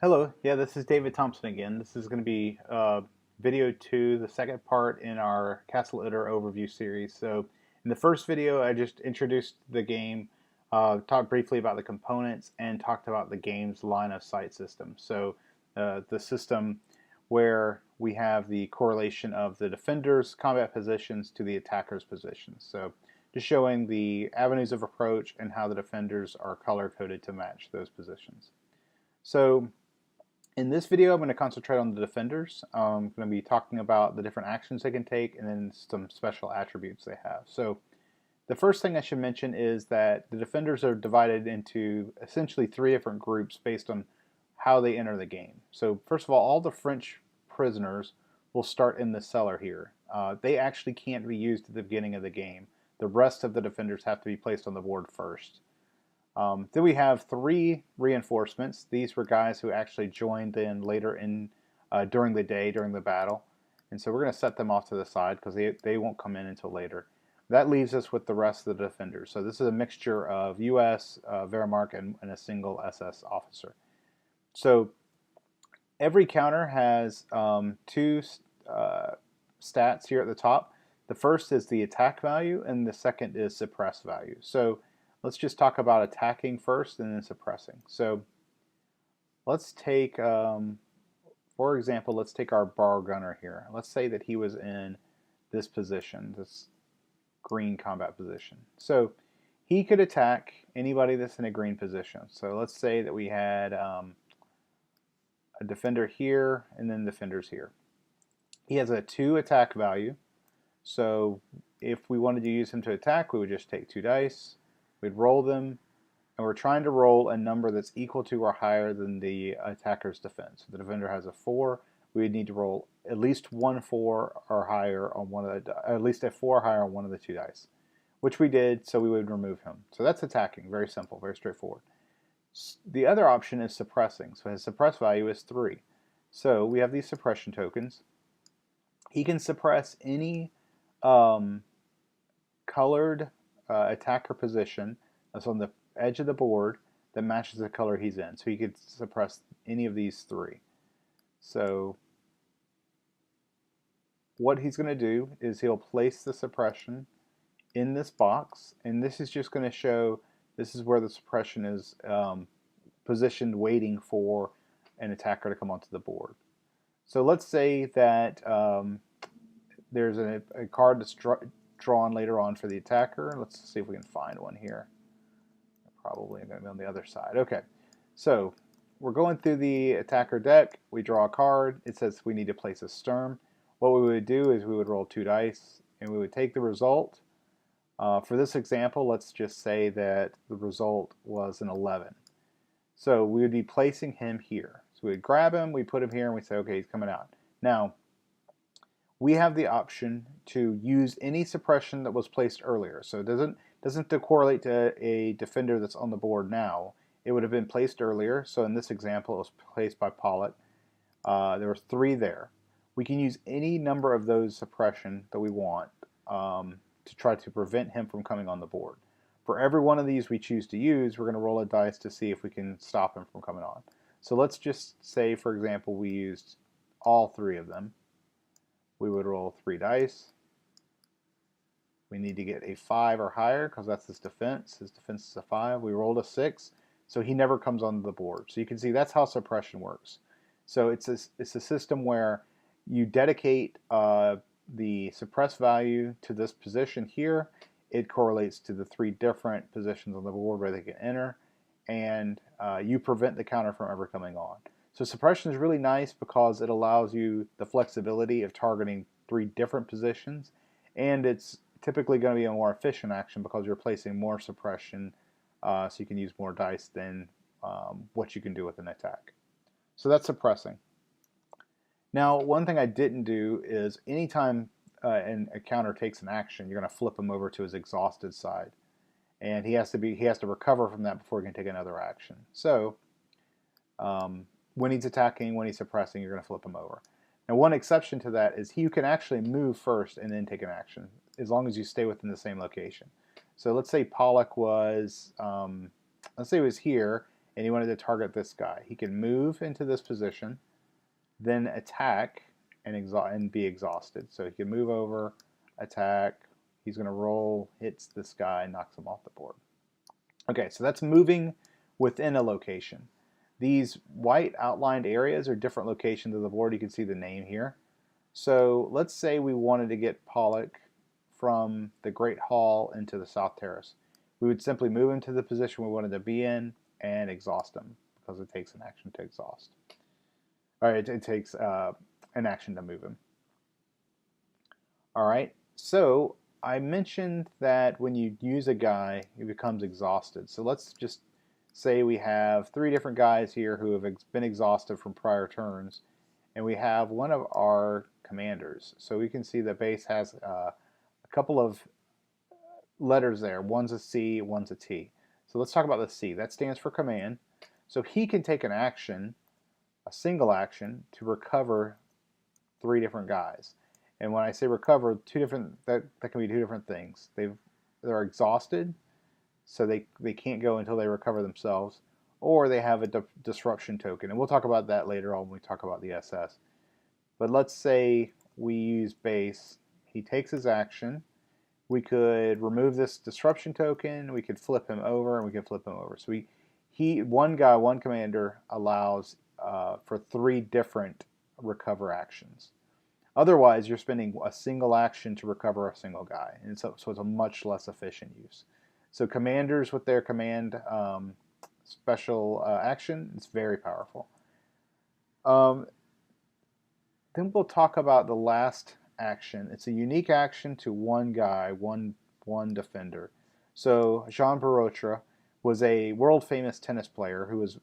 Hello, yeah, this is David Thompson again. This is going to be video 2, the second part in our Castle Itter overview series. So, in the first video, I just introduced the game, talked briefly about the components, and talked about the game's line of sight system. So, the system where we have the correlation of the defender's combat positions to the attacker's positions. So, just showing the avenues of approach and how the defenders are color coded to match those positions. So, in this video, I'm going to concentrate on the defenders. I'm going to be talking about the different actions they can take and then some special attributes they have. So the first thing I should mention is that the defenders are divided into essentially 3 different groups based on how they enter the game. So first of all the French prisoners will start in the cellar here. They actually can't be used at the beginning of the game. The rest of the defenders have to be placed on the board first. Then we have 3 reinforcements. These were guys who actually joined in later in during the day, during the battle. And so we're going to set them off to the side because they won't come in until later. That leaves us with the rest of the defenders. So this is a mixture of US, Wehrmacht, and a single SS officer. So every counter has 2 stats here at the top. The first is the attack value, and the second is suppress value. So let's just talk about attacking first and then suppressing. So let's take, for example, let's take our bar gunner here. Let's say that he was in this position, this green combat position. So he could attack anybody that's in a green position. So let's say that we had a defender here and then defenders here. He has a 2 attack value. So if we wanted to use him to attack, we would just take 2 dice. We'd roll them, and we're trying to roll a number that's equal to or higher than the attacker's defense. If the defender has a 4, we would need to roll at least 1 4 or higher on one of the, at least a 4 or higher on one of the 2 dice, which we did, so we would remove him. So that's attacking, very simple, very straightforward. The other option is suppressing. So his suppress value is 3. So we have these suppression tokens. He can suppress any colored attacker position that's on the edge of the board that matches the color he's in. So he could suppress any of these 3. So what he's going to do is he'll place the suppression in this box, and this is just going to show this is where the suppression is positioned waiting for an attacker to come onto the board. So let's say that there's a card that's drawn later on for the attacker. Let's see if we can find one here. Probably going to be on the other side. Okay, so we're going through the attacker deck. We draw a card. It says we need to place a sturm. What we would do is we would roll 2 dice, and we would take the result. For this example, let's just say that the result was an 11. So we would be placing him here. So we would grab him, we put him here, and we say, okay, he's coming out. Now, we have the option to use any suppression that was placed earlier. So it doesn't correlate to a defender that's on the board now. It would have been placed earlier. So in this example, it was placed by Pollock. There were 3 there. We can use any number of those suppression that we want to try to prevent him from coming on the board. For every one of these we choose to use, we're going to roll a dice to see if we can stop him from coming on. So let's just say, for example, we used all 3 of them. We would roll 3 dice. We need to get a 5 or higher because that's his defense. His defense is a 5. We rolled a 6, so he never comes on the board. So you can see that's how suppression works. So it's a system where you dedicate the suppress value to this position here. It correlates to the 3 different positions on the board where they can enter, and you prevent the counter from ever coming on. So suppression is really nice because it allows you the flexibility of targeting 3 different positions, and it's typically going to be a more efficient action because you're placing more suppression, so you can use more dice than what you can do with an attack. So that's suppressing. Now, one thing I didn't do is anytime a counter takes an action, you're going to flip him over to his exhausted side, and he has to recover from that before he can take another action. So when he's attacking, when he's suppressing, you're going to flip him over. Now, one exception to that is you can actually move first and then take an action, as long as you stay within the same location. So let's say Pollock was, let's say he was here, and he wanted to target this guy. He can move into this position, then attack and be exhausted. So he can move over, attack. He's going to roll, hits this guy, knocks him off the board. Okay, so that's moving within a location. These white outlined areas are different locations of the board. You can see the name here. So let's say we wanted to get Pollock from the Great Hall into the South Terrace. We would simply move him to the position we wanted to be in and exhaust him, because it takes an action to exhaust. All right, it takes an action to move him. All right, so I mentioned that when you use a guy, he becomes exhausted. So let's just say we have 3 different guys here who have been exhausted from prior turns, and we have one of our commanders. So we can see the base has a couple of letters there. One's a C, one's a T. So let's talk about the C. That stands for command. So he can take an action, a single action, to recover 3 different guys. And when I say recover, that can be 2 different things. They're exhausted, so they can't go until they recover themselves, or they have a disruption token. And we'll talk about that later on when we talk about the SS. But let's say we use base. He takes his action. We could remove this disruption token. We could flip him over, and we could flip him over. So one guy, one commander allows for 3 different recover actions. Otherwise, you're spending a single action to recover a single guy, and so it's a much less efficient use. So commanders with their command special action, it's very powerful. Then we'll talk about the last action. It's a unique action to one guy, one defender. So Jean Barotra was a world-famous tennis player who was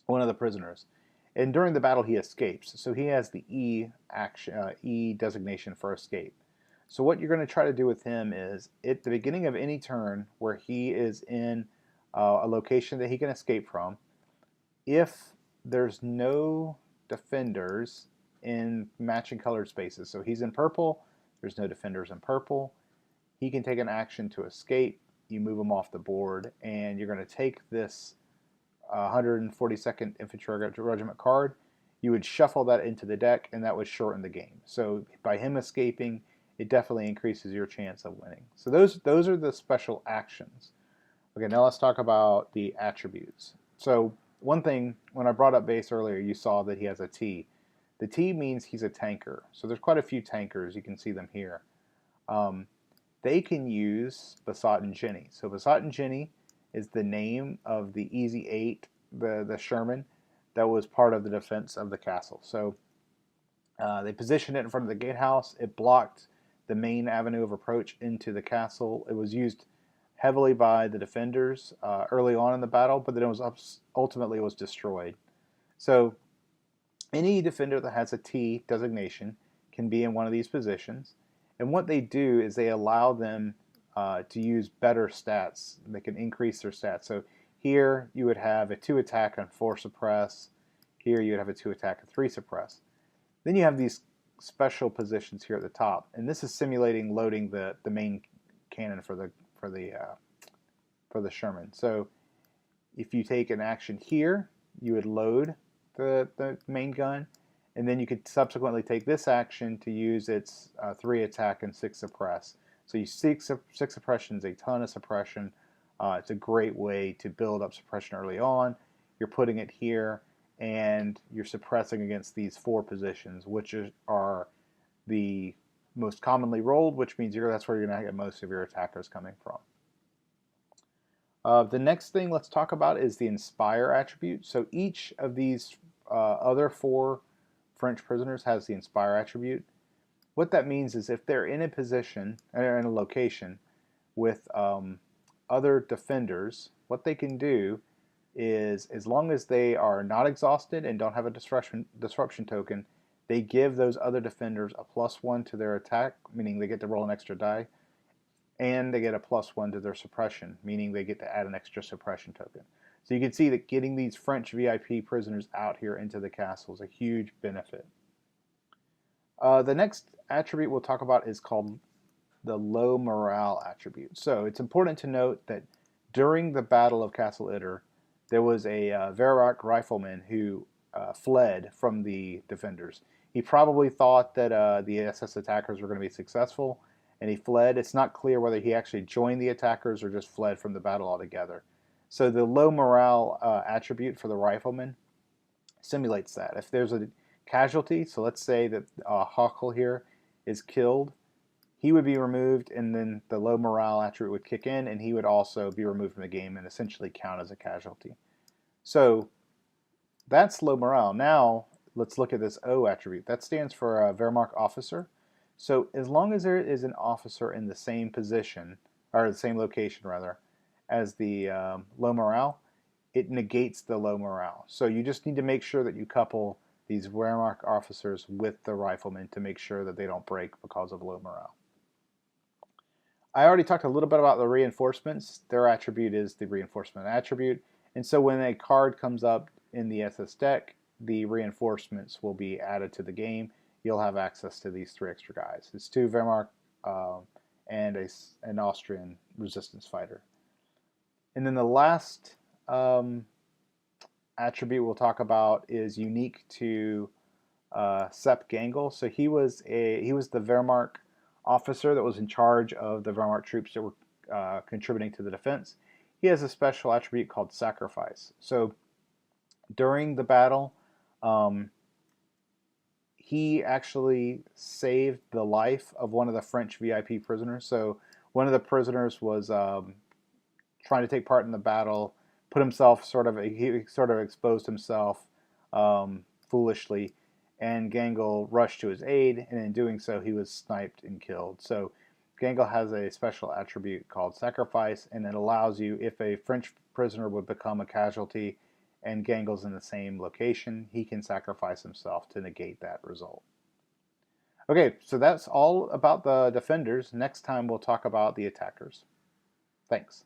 one of the prisoners. And during the battle, he escapes. So he has the E designation for escape. So what you're going to try to do with him is, at the beginning of any turn where he is in a location that he can escape from, if there's no defenders in matching colored spaces, so he's in purple, there's no defenders in purple, he can take an action to escape. You move him off the board, and you're going to take this 142nd Infantry Regiment card. You would shuffle that into the deck, and that would shorten the game. So by him escaping, it definitely increases your chance of winning. So those are the special actions. Okay, now let's talk about the attributes. So one thing, when I brought up base earlier, you saw that he has a T. The T means he's a tanker. So there's quite a few tankers. You can see them here. They can use Basat and Jenny. So Basat and Jenny is the name of the Easy 8, the Sherman, that was part of the defense of the castle. So they positioned it in front of the gatehouse. It blocked the main avenue of approach into the castle. It was used heavily by the defenders early on in the battle, but then it was ultimately destroyed. So any defender that has a T designation can be in one of these positions. And what they do is they allow them to use better stats. They can increase their stats. So here you would have a 2 attack and 4 suppress. Here you would have a 2 attack and 3 suppress. Then you have these special positions here at the top, and this is simulating loading the main cannon for the Sherman. So if you take an action here, you would load the main gun, and then you could subsequently take this action to use its 3 attack and 6 suppress. So you 6 suppression is a ton of suppression. It's a great way to build up suppression early on. You're putting it here, and you're suppressing against these 4 positions, which are the most commonly rolled, which means that's where you're going to get most of your attackers coming from. The next thing let's talk about is the Inspire attribute. So each of these other 4 French prisoners has the Inspire attribute. What that means is if they're in a position, or in a location with other defenders, what they can do is, as long as they are not exhausted and don't have a disruption token, they give those other defenders a +1 to their attack, meaning they get to roll an extra die, and they get a +1 to their suppression, meaning they get to add an extra suppression token. So you can see that getting these French VIP prisoners out here into the castle is a huge benefit. The next attribute we'll talk about is called the low morale attribute. So it's important to note that during the Battle of Castle Itter, there was a Wehrmacht rifleman who fled from the defenders. He probably thought that the SS attackers were going to be successful, and he fled. It's not clear whether he actually joined the attackers or just fled from the battle altogether. So the low morale attribute for the rifleman simulates that. If there's a casualty, so let's say that Hawkel here is killed, he would be removed, and then the low morale attribute would kick in, and he would also be removed from the game and essentially count as a casualty. So that's low morale. Now let's look at this O attribute. That stands for a Wehrmacht officer. So as long as there is an officer in the same position, or the same location rather, as the low morale, it negates the low morale. So you just need to make sure that you couple these Wehrmacht officers with the riflemen to make sure that they don't break because of low morale. I already talked a little bit about the reinforcements. Their attribute is the reinforcement attribute. And so when a card comes up in the SS deck, the reinforcements will be added to the game. You'll have access to these 3 extra guys. It's 2 Wehrmacht and an Austrian resistance fighter. And then the last attribute we'll talk about is unique to Sepp Gangl. So he was the Wehrmacht officer that was in charge of the Wehrmacht troops that were contributing to the defense. He has a special attribute called Sacrifice. So during the battle, he actually saved the life of one of the French VIP prisoners. So one of the prisoners was trying to take part in the battle, he sort of exposed himself foolishly, and Gangl rushed to his aid, and in doing so, he was sniped and killed. So Gangl has a special attribute called Sacrifice, and it allows you, if a French prisoner would become a casualty and Gangl's in the same location, he can sacrifice himself to negate that result. Okay, so that's all about the defenders. Next time we'll talk about the attackers. Thanks.